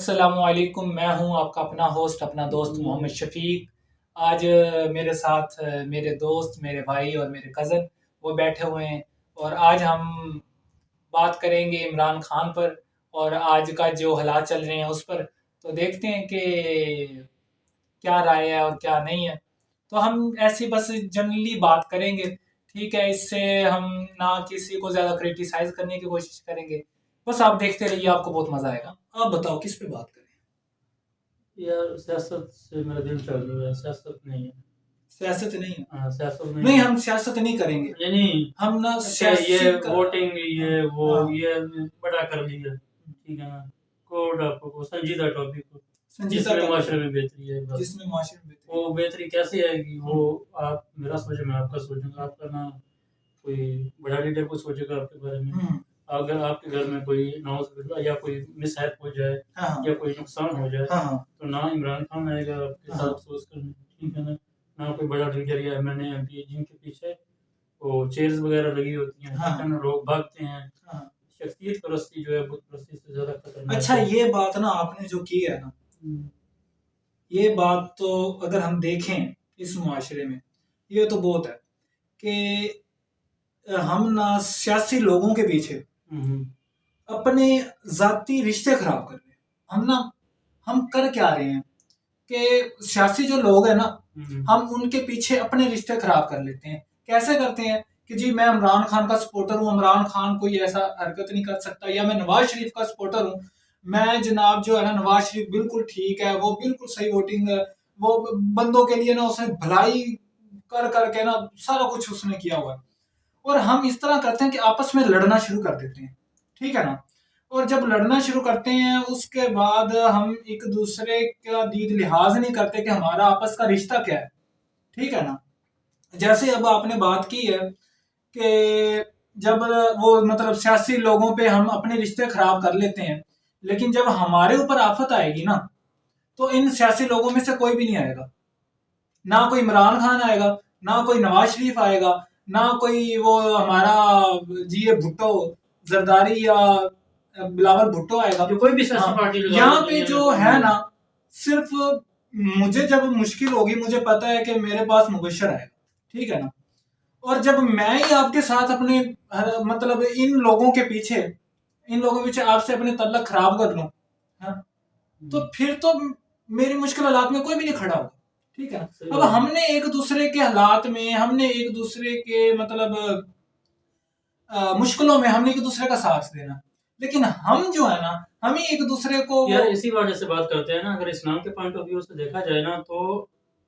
अस्सलामुअलैकुम। मैं हूं आपका अपना होस्ट, अपना दोस्त मोहम्मद शफीक। आज मेरे साथ मेरे दोस्त, मेरे भाई और मेरे कज़न वो बैठे हुए हैं और आज हम बात करेंगे इमरान खान पर और आज का जो हालात चल रहे हैं उस पर। तो देखते हैं कि क्या राय है और क्या नहीं है। तो हम ऐसी बस जनरली बात करेंगे, ठीक है। इससे हम ना किसी को ज़्यादा क्रिटिसाइज करने की कोशिश करेंगे। बस आप देखते रहिए, आपको बहुत मज़ा आएगा। आप बताओ किस पे बात करें। यार सियासत से मेरा दिल चल रहा है। सियासत नहीं है। सियासत नहीं है। हाँ, सियासत नहीं नहीं, है। हम सियासत नहीं करेंगे। ये नहीं, हम ना अच्छा ये सियासी वोटिंग ये वो हाँ, ये बड़ा कर लिया, ठीक है ना। को संजीदा टॉपिक को संजीदा जिसमें टॉपिक माशरे में बेहतरी है, बस जिसमें माशरे में बेहतरी वो बेहतरी कैसे आएगी वो आप मेरा सोचे, मैं आपका सोचूंगा। आपका ना कोई बड़ा लीडर को सोचेगा आपके बारे में। अगर आपके घर में कोई नाउज़ुबिल्लाह या कोई मिसहैप हो जाए या कोई नुकसान हो जाए तो ना इमरान खान आएगा आपके साथ अफसोस करने, ठीक है ना। ना कोई बड़ा लीडर या एमएनए एमपी जिनके पीछे वो चेयर्स वगैरह लगी होती हैं, ठीक है ना, लोग भागते हैं। शख्सियत परस्ती जो है बुत परस्ती से ज्यादा खतरनाक अच्छा, है। ये बात ना आपने जो की है ना, ये बात तो अगर हम देखें इस मुआशरे में, ये तो बहुत है कि हम ना सियासी लोगों के पीछे अपने जाती रिश्ते खराब कर रहे हैं। हम कर क्या रहे हैं कि सियासी जो लोग हैं ना, हम उनके पीछे अपने रिश्ते खराब कर लेते हैं। कैसे करते हैं कि जी मैं इमरान खान का सपोर्टर हूँ, इमरान खान कोई ऐसा हरकत नहीं कर सकता, या मैं नवाज शरीफ का सपोर्टर हूँ, मैं जनाब जो है ना नवाज शरीफ बिल्कुल ठीक है, वो बिल्कुल सही वोटिंग है, वो बंदों के लिए ना उसने भलाई कर करके ना सारा कुछ उसने किया हुआ है। और हम इस तरह करते हैं कि आपस में लड़ना शुरू कर देते हैं, ठीक है ना। और जब लड़ना शुरू करते हैं उसके बाद हम एक दूसरे का दीद लिहाज नहीं करते कि हमारा आपस का रिश्ता क्या है, ठीक है ना। जैसे अब आपने बात की है कि जब वो मतलब सियासी लोगों पे हम अपने रिश्ते खराब कर लेते हैं, लेकिन जब हमारे ऊपर आफत आएगी ना तो इन सियासी लोगों में से कोई भी नहीं आएगा। ना कोई इमरान खान आएगा, ना कोई नवाज शरीफ आएगा, ना कोई वो हमारा जी ये भुट्टो जरदारी या बिलावल भुट्टो आएगा, जो कोई भी सियासी पार्टी लगा यहाँ लो पे दुनिया जो में है ना, सिर्फ मुझे जब मुश्किल होगी मुझे पता है कि मेरे पास मुबशर आएगा, ठीक है ना। और जब मैं ही आपके साथ अपने मतलब इन लोगों के पीछे आपसे अपने तल्लक खराब कर लूं, तो फिर तो मेरी मुश्किल हालात में कोई भी नहीं खड़ा होगा, ठीक है ना। अब हमने एक दूसरे के हालात में, हमने एक दूसरे के मतलब मुश्किलों में हमने एक दूसरे का साथ देना, लेकिन हम जो है ना हम ही एक दूसरे को यार इसी वजह से बात करते हैं ना। अगर इस्लाम के पॉइंट ऑफ व्यू से देखा जाए ना तो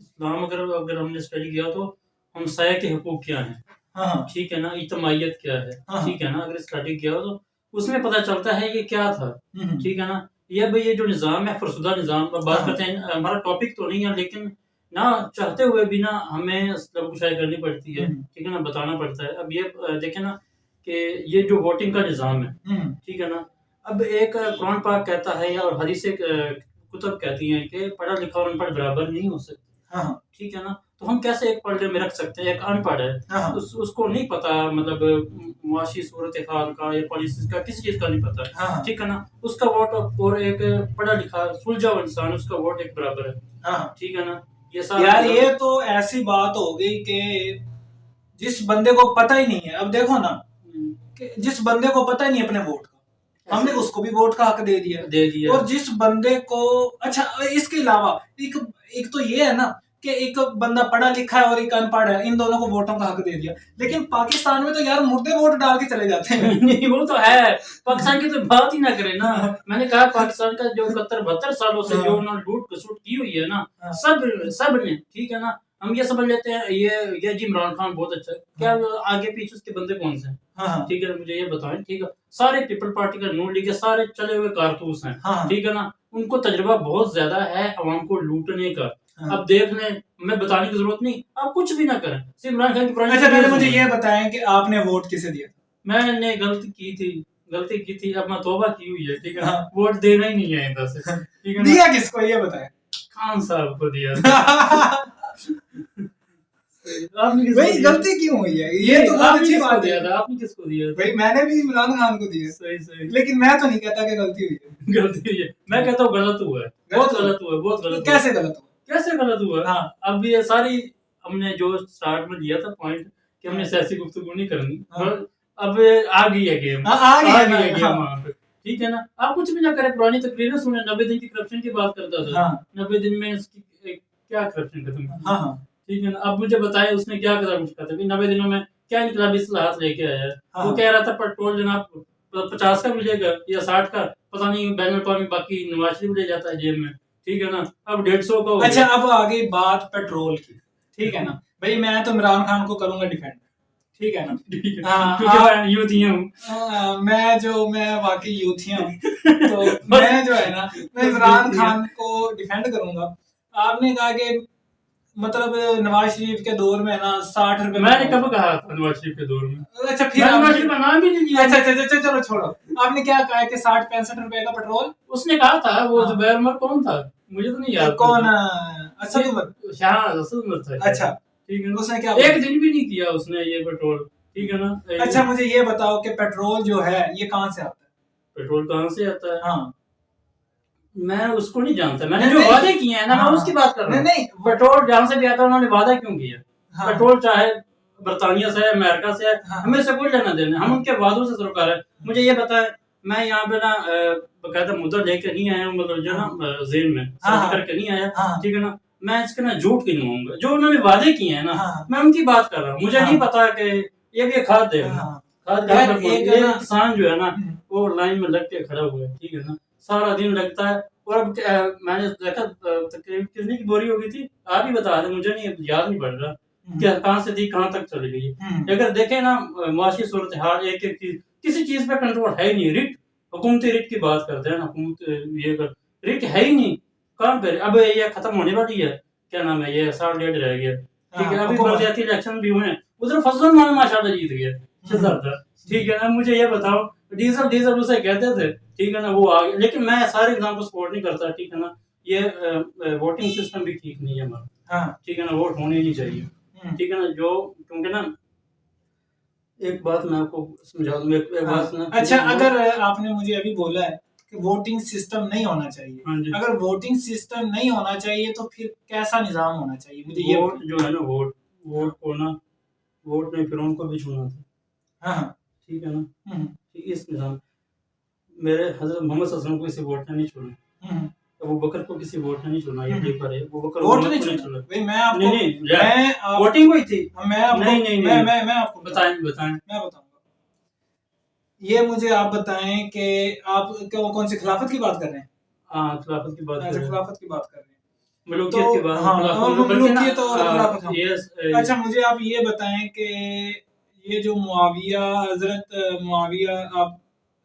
इस्लाम अगर हमने स्टडी किया तो हमसाया के हुकूक क्या है, ठीक है ना, इज्तमाइयत क्या है, ठीक है ना। अगर स्टडी किया हो तो उसमें पता चलता है ये क्या था, ठीक है ना। ये भाई ये जो निज़ाम है फरसुदा निज़ाम पर बात करते हैं, हमारा टॉपिक तो नहीं है, लेकिन ना चाहते हुए भी ना हमें कुशाई करनी पड़ती है, ठीक है ना, बताना पड़ता है। अब ये देखें ना कि ये जो वोटिंग का निज़ाम है, ठीक है ना। अब एक कुरान पाक कहता है या और हदीस कुतुब कहती हैं कि पढ़ा लिखा और अनपढ़ बराबर नहीं हो सकते, ठीक है ना। तो हम कैसे एक पढ़े में रख सकते हैं एक अनपढ़ है, उसको नहीं पता मतलब मुआशी सूरत हाल का या पॉलिसी का किसी चीज का नहीं पता, ठीक है ना। उसका वोट और एक पढ़ा लिखा सुलझा हुआ इंसान उसका वोट एक बराबर है, ठीक है ना। ये सारा यार ये तो ऐसी बात हो गई कि जिस बंदे को पता ही नहीं है, अब देखो ना कि जिस बंदे को पता ही नहीं अपने वोट का, हमने उसको भी वोट का हक दे दिया। और जिस बंदे को अच्छा इसके अलावा एक तो ये है ना कि एक बंदा पढ़ा लिखा है और एक अनपढ़ है, इन दोनों को वोटों का हक दे दिया। लेकिन पाकिस्तान में तो यार मुर्दे वोट डाल के चले जाते हैं। नहीं वो तो है, पाकिस्तान की तो बात ही ना करें ना। मैंने कहा पाकिस्तान का जो 71-72 सालों से जो उन्होंने लूट खसुट की हुई है ना, सब ने, ठीक है ना। हम ये समझ लेते हैं ये जी इमरान खान बहुत अच्छा है, क्या आगे पीछे उसके बंदे कौन से हैं, ठीक है, मुझे ये बताएं, ठीक है। सारे पीपल पार्टी का नून लीग के सारे चले हुए कारतूस हैं, ठीक है ना। उनको तजुर्बा बहुत ज्यादा है अवाम को लूटने का। अब देख लें, मैं बताने की जरूरत नहीं, आप कुछ भी ना करें, सिर्फ इमरान खान की पुरानी। अच्छा पहले मुझे ये बताएं कि आपने वोट किसे दिया? मैंने गलती की थी, अब मैं तौबा की हुई है, ठीक है। वोट देना ही नहीं है इधर से, ठीक है। दिया किसको ये बताएं? खान साहब को दिया। आपने भाई गलती क्यों हुई है? ये तो बहुत अच्छी बात है। आपने किसको दिया? भाई मैंने भी इमरान खान को दिया। सही। लेकिन मैं तो नहीं कहता कि गलती हुई है। गलती हुई है, मैं कहता हूँ गलत हुआ है, बहुत गलत हुआ है, बहुत गलत। कैसे गलत हुआ? कैसे गलत हुआ? हाँ, अब ये सारी हमने जो स्टार्ट में लिया था पॉइंट कि हमने सियासी गुफ्तगू नहीं करनी, अब आ गई है गेम, आ गई है गेम वहाँ पे, ठीक है ना। आप कुछ भी ना करें, पुरानी तकरीरें सुने, 90 दिन की करप्शन की बात करता था, 90 दिन में इसकी क्या करप्शन खत्म की, ठीक है ना। अब मुझे बताए उसने क्या करा, कुछ कहा 90 दिनों में क्या इनकलाबी इस्लाहात लेके आया है। वो कह रहा था पेट्रोल जनाब 50 का मिलेगा या 60 का, पता नहीं बैन अवी बाकी नवाज शरीफ ले जाता है जेब में, ठीक है ना। अब 150 का हो। अच्छा, अब आ गई बात पेट्रोल की, ठीक है ना। भाई मैं तो इमरान खान को करूंगा डिफेंड, ठीक है ना, क्योंकि यूथी हूँ मैं वाकई यूथी हूँ तो मैं जो है ना, मैं इमरान खान को डिफेंड करूंगा। आपने कहा कि मतलब नवाज शरीफ के दौर में ना 60 रुपए, मैंने कब कहा था नवाज शरीफ के दौर में? अच्छा, फिर नवाज शरीफ का नाम भी नहीं लिया। अच्छा, चलो छोड़ो। आपने क्या कहा कि 60-65 रुपए का पेट्रोल उसने कहा था। वो जुबैर उमर कौन था, मुझे तो नहीं याद। कौन? असद उमर, असद उमर था। अच्छा, ठीक है। उसने क्या एक दिन भी नहीं किया उसने ये पेट्रोल, ठीक है ना। अच्छा, मुझे ये बताओ कि पेट्रोल जो है ये कहाँ से आता है? पेट्रोल कहाँ से आता है? हाँ, मैं उसको नहीं जानता, मैंने जो वादे किए हैं ना, मैं उसकी बात कर रहा हूँ। नहीं, पेट्रोल जहाँ से भी आता है उन्होंने वादा क्यों किया? पेट्रोल चाहे बर्तानिया से है, अमेरिका से है, हमें इससे कोई लेना देना, हम उनके वादों से शुरू कर रहे हैं। मुझे ये बताए, मैं यहाँ पे ना बकायदा मुद्दा लेके नहीं आया हूँ, मतलब जो ना जेल में सर्च करके नहीं आया, ठीक है ना। मैं इसके ना झूठ की नुमाऊंगा, जो उन्होंने वादे किए हैं ना, मैं उनकी बात कर रहा हूँ। मुझे नहीं पता कि ये भी खाद देगा, खाद किसान जो है ना वो लाइन में लग के खड़ा हुआ है, ठीक है ना, सारा दिन लगता है। और अब मैंने देखा तकरीबन कितने की बोरी हो गई थी, आप ही बता दें, मुझे नहीं याद नहीं पड़ रहा कि कहाँ से थी कहाँ तक चली गई। अगर देखें ना मुआशी सूरत हाल, एक एक चीज, किसी चीज पे कंट्रोल है ही नहीं। रिट, हुकूमती रिट की बात करते हैं, हुकूमत ये रिट है ही नहीं कहाँ पे। अब ये खत्म होने वाली है, क्या नाम है, ये साल डेढ़ रह गया, ठीक है। अभी पंचायती इलेक्शन भी हुए हैं, उधर फजल मान माशाल्लाह जीत गया शहजादा, ठीक है ना। मुझे ये बताओ, डीजल उसे कहते थे, ठीक है ना, वो आ गया। लेकिन मैं सारे एग्जाम को सपोर्ट नहीं करता, ठीक है ना। ये वोटिंग सिस्टम भी ठीक नहीं है हमारा, ठीक है ना, वोट होने नहीं चाहिए, ठीक है ना। जो क्योंकि ना एक बात मैं आपको समझा दूं, एक बात ना। अच्छा, अगर आपने मुझे अभी बोला है कि वोटिंग सिस्टम नहीं होना चाहिए, अगर वोटिंग सिस्टम नहीं होना चाहिए तो फिर कैसा निजाम होना चाहिए? मुझे ये वोट जो है ना, वोट को ना, वोट ने फिर उनको भी चुना था, हाँ, ठीक है ना। इस निजाम मेरे हजरत मोहम्मद सल्लल्लाहु अलैहि वसल्लम को किसी वोट ने नहीं चुना, अबू बकर को किसी वोट ने नहीं चुना, ये ठीक पर है, अबू बकर वोट नहीं चुना भाई। मैं आपको नहीं वोटिंग हुई थी, मैं आपको मैं आपको बताएं मैं बताऊंगा। ये मुझे आप बताएं कि आप कौन सी खिलाफत की बात कर रहे हैं? हाँ, खिलाफत की बात कर रहे हैं, खिलाफत की बात कर रहे हैं, मलूकियत की बात। हाँ, मलूकियत और खिलाफत। अच्छा, मुझे आप ये बताएं कि ये जो मुआविया, हजरत मुआविया, आप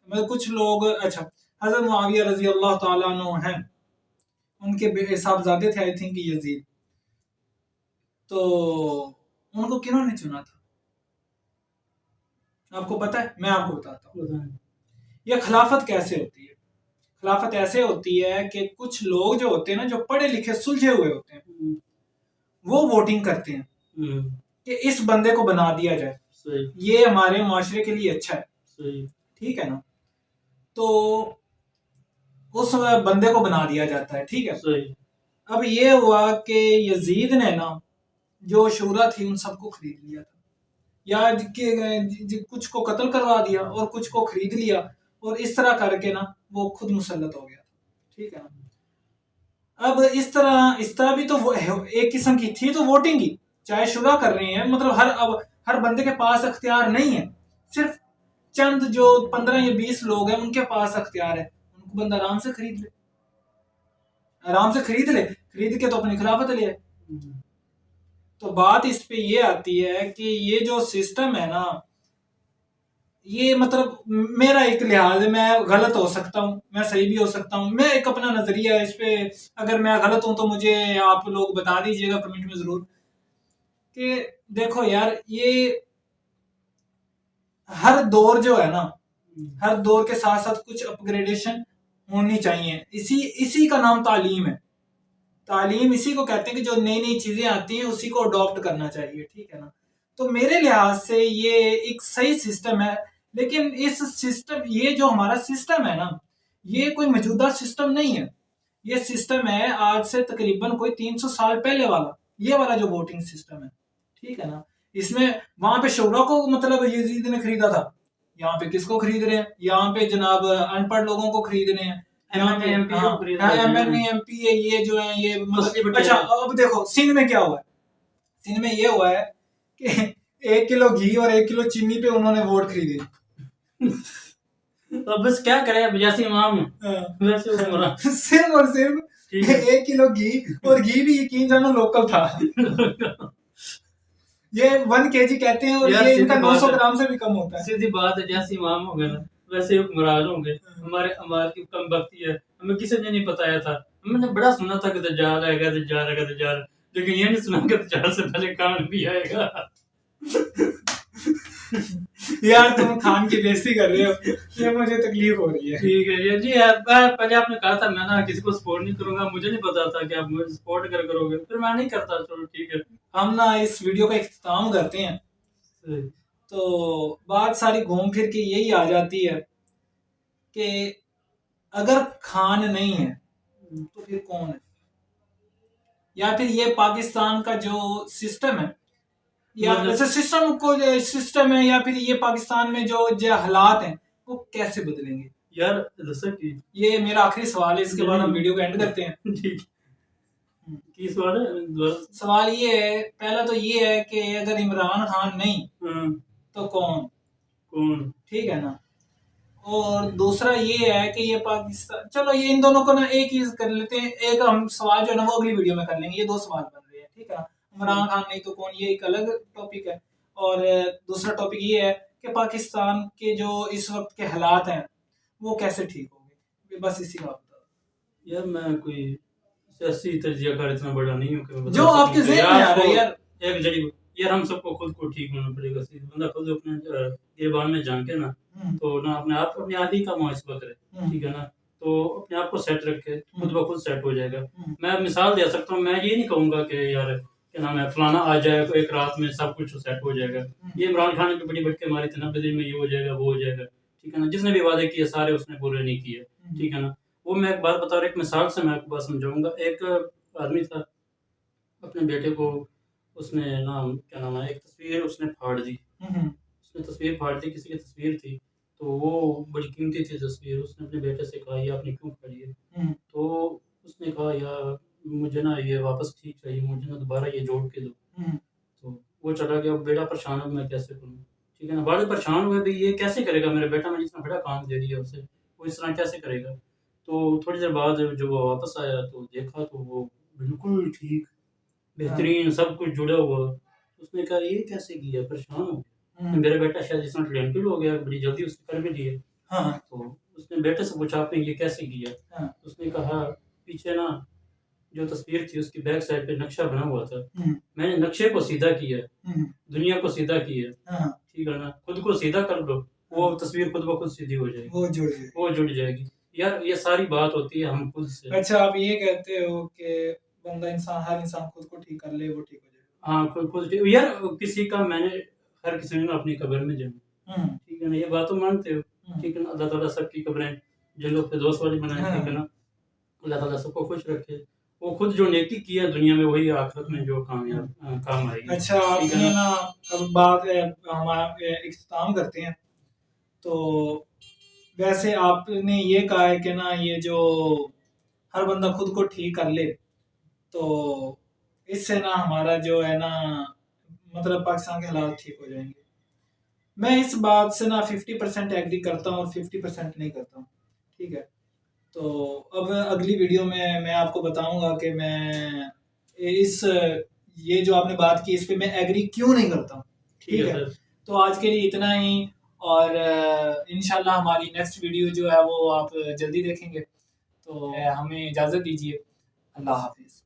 मतलब कुछ लोग, अच्छा, हजरत मुआविया रजी अल्लाह ताला अन्हु हैं, उनके साहबजादे थे, आई थिंक यजीद, तो उनको किन्होंने चुना था? आपको पता है? मैं आपको बताता हूँ। ये खिलाफत कैसे होती है। खिलाफत ऐसे होती है कि कुछ लोग जो होते हैं ना, जो पढ़े लिखे सुलझे हुए होते हैं, वो वोटिंग करते हैं कि इस बंदे को बना दिया जाए, ये हमारे माशरे के लिए अच्छा है, ठीक है ना। तो उस बंदे को बना दिया जाता है, ठीक है। अब ये हुआ कि यजीद ने ना जो शूरा थी उन सबको खरीद लिया था, या कुछ को कत्ल करवा दिया और कुछ को खरीद लिया, और इस तरह करके ना वो खुद मुसल्लत हो गया, ठीक है ना। अब इस तरह भी तो वो एक किस्म की थी तो वोटिंग ही, चाहे शुरा कर रहे हैं, मतलब अब हर बंदे के पास अख्तियार नहीं है, सिर्फ चंद जो 15 या 20 लोग हैं उनके पास अख्तियार है, उनको बंदा आराम से खरीद ले, खरीद के तो अपनी खिलाफत ले। तो बात इस पे ये आती है कि ये जो सिस्टम है ना, ये मतलब मेरा एक लिहाज है, मैं गलत हो सकता हूँ, मैं सही भी हो सकता हूँ, मैं एक अपना नजरिया है इस पे, अगर मैं गलत हूं तो मुझे आप लोग बता दीजिएगा कमेंट में जरूर, कि देखो यार, ये हर दौर जो है ना, हर दौर के साथ साथ कुछ अपग्रेडेशन होनी चाहिए, इसी का नाम तालीम है, तालीम इसी को कहते हैं कि जो नई नई चीजें आती हैं उसी को अडॉप्ट करना चाहिए, ठीक है ना। तो मेरे लिहाज से ये एक सही सिस्टम है, लेकिन इस सिस्टम, ये जो हमारा सिस्टम है ना, ये कोई मौजूदा सिस्टम नहीं है। ये सिस्टम है आज से तकरीबन कोई 300 साल पहले वाला, ये वाला जो वोटिंग सिस्टम है, ठीक है ना। इसमें वहां पे शोरा को मतलब यजीद ने खरीदा था, यहाँ पे किसको खरीद रहे हैं, यहाँ पे जनाब अनपढ़ लोगों को खरीद रहे हैं, यहाँ पे एमपी ये जो है ये मतलब। अच्छा अब देखो सिंध में क्या हुआ है, सिंध में ये हुआ है कि 1 किलो घी और 1 किलो चीनी पे उन्होंने वोट खरीदे। अब बस क्या करें, जैसे इमाम वैसे सिर्फ और सिर्फ 1 किलो घी, और घी भी यकीन जानो लोकल था। ये 1 kg कहते हैं और ये इनका 900 ग्राम से भी कम होता है। सीधी बात है, जैसे इमाम हो गए ना वैसे हुक्मरान होंगे। हमारे हमारे की कम बख्ती है, हमें किसी ने नहीं बताया था। हमने बड़ा सुना था कि दज्जाल आएगा, दज्जाल आएगा, दज्जाल, लेकिन ये नहीं सुना कि दज्जाल से पहले कान भी आएगा। यार तुम खान की बेइज्जती कर रहे हो, ये मुझे तकलीफ हो रही है। ठीक है जी, पहले आपने कहा था मैं ना किसी को सपोर्ट नहीं करूंगा, मुझे नहीं पता था कि आप मुझे सपोर्ट करोगे, फिर मैं नहीं करता। चलो ठीक है, हम ना इस वीडियो का इख्तिताम करते हैं। तो बात सारी घूम फिर के यही आ जाती है कि अगर खान नहीं है तो फिर कौन है, या फिर ये पाकिस्तान का जो सिस्टम है, या वैसे सिस्टम है, या फिर ये पाकिस्तान में जो हालात हैं वो कैसे बदलेंगे। यार जैसे कि ये मेरा आखिरी सवाल है, इसके बाद हम वीडियो को एंड करते हैं। ठीक, की सवाल है? सवाल ये है, पहला तो ये है कि अगर इमरान खान नहीं तो कौन, ठीक है ना। और दूसरा ये है कि ये पाकिस्तान, चलो ये इन दोनों को ना एक ही कर लेते हैं, एक हम सवाल जो है ना वो अगली वीडियो में कर लेंगे, ये 2 सवाल बन रहे हैं, ठीक है ना। इमरान खान नहीं तो कौन, ये एक अलग टॉपिक है, और दूसरा टॉपिक ये है कि पाकिस्तान के जो इस वक्त के हालात हैं वो कैसे ठीक होंगे, बस इसी का बता। यार मैं कोई सियासी तजज़ियाकार इतना बड़ा नहीं हूँ जो आपके ज़हन में आ रहा है यार, एक जड़ी यार हम सबको खुद को ठीक होना पड़ेगा। बंदा खुद अपने गिरबान में जान के ना, तो ना अपने आप अपने आदि का मुहासबा करे, ठीक है ना, तो अपने आप को सेट रखे, खुद ब खुद सेट हो जाएगा। मैं मिसाल दे सकता हूँ, मैं ये नहीं कहूँगा कि यार क्या नाम है फलाना आ जाए तो एक रात में सब कुछ सेट हो जाएगा। ये इमरान खान ने बड़ी बटके मारी थी 90 दिन में, ये हो जाएगा वो हो जाएगा, ठीक है ना। जिसने भी वादे किए सारे उसने पूरे नहीं किए, ठीक है ना। वो मैं एक बात बता रहा, एक मिसाल से मैं आपको बात समझाऊंगा। एक आदमी था, अपने बेटे को उसने नाम क्या नाम है, एक तस्वीर उसने फाड़ दी, उसने तस्वीर फाड़ दी, किसी की तस्वीर थी, तो वो बड़ी कीमती थी तस्वीर। उसने अपने बेटे से कहा ये आपने क्यों फाड़ी है, तो उसने कहा यार मुझे ना ये वापस ठीक चाहिए, मुझे ना दोबारा ये जोड़ के दो। तो वो चला गया, बेटा परेशान है मैं कैसे करूँ, ठीक है ना। बड़े परेशान हुए भाई ये कैसे करेगा मेरा बेटा, मैंने इतना बड़ा काम दे दिया उसे, वो इस तरह कैसे करेगा। तो थोड़ी देर बाद जब वो वापस आया तो देखा तो वो बिल्कुल ठीक, बेहतरीन, सब कुछ जुड़ा हुआ। उसने कहा ये कैसे किया, परेशान हो गया। मेरा बेटा शायद इतना टैलेंटेड हो गया, बड़ी जल्दी उसने कर भी लिए। तो उसने बेटे से पूछा आपने ये कैसे किया, उसने कहा पीछे ना जो तस्वीर थी उसकी बैक साइड पे नक्शा बना हुआ था, मैंने नक्शे को सीधा किया, दुनिया को सीधा किया, ठीक है ना। खुद को सीधा कर दो, वो तस्वीर खुद ब खुद सीधी हो जाएगी, वो जुड़ जाएगी। यार ये सारी बात होती है हम खुद से। अच्छा आप ये कहते हो कि बंदा इंसान, हर इंसान खुद को ठीक कर ले वो ठीक हो जाएगा। हाँ खुद यार किसी का मैंने हर किसी ने अपनी कब्र में जाना, ठीक है ना, ये बात तो मानते हो, ठीक है ना। अल्लाह ताला सबकी कब्रें जो लोग पे दोस्त वाली बनाए, ठीक है ना, अल्लाह ताला सबको खुश रखे। वो खुद जो नेकी किया दुनिया में वही आखिरत में जो कामयाब काम आएगी। अच्छा आपने ना अब बात हमारा इख्तिताम करते हैं, तो वैसे आपने ये कहा है कि ना ये जो हर बंदा खुद को ठीक कर ले, तो इससे ना हमारा जो है ना मतलब पाकिस्तान के हालात ठीक हो जाएंगे। मैं इस बात से ना 50% एग्री करता हूँ और 50% नहीं करता हूँ, ठीक है। तो अब अगली वीडियो में मैं आपको बताऊंगा कि मैं इस ये जो आपने बात की इस पे मैं एग्री क्यों नहीं करता हूँ, ठीक है। तो आज के लिए इतना ही, और इंशाल्लाह हमारी नेक्स्ट वीडियो जो है वो आप जल्दी देखेंगे। तो हमें इजाज़त दीजिए, अल्लाह हाफिज़।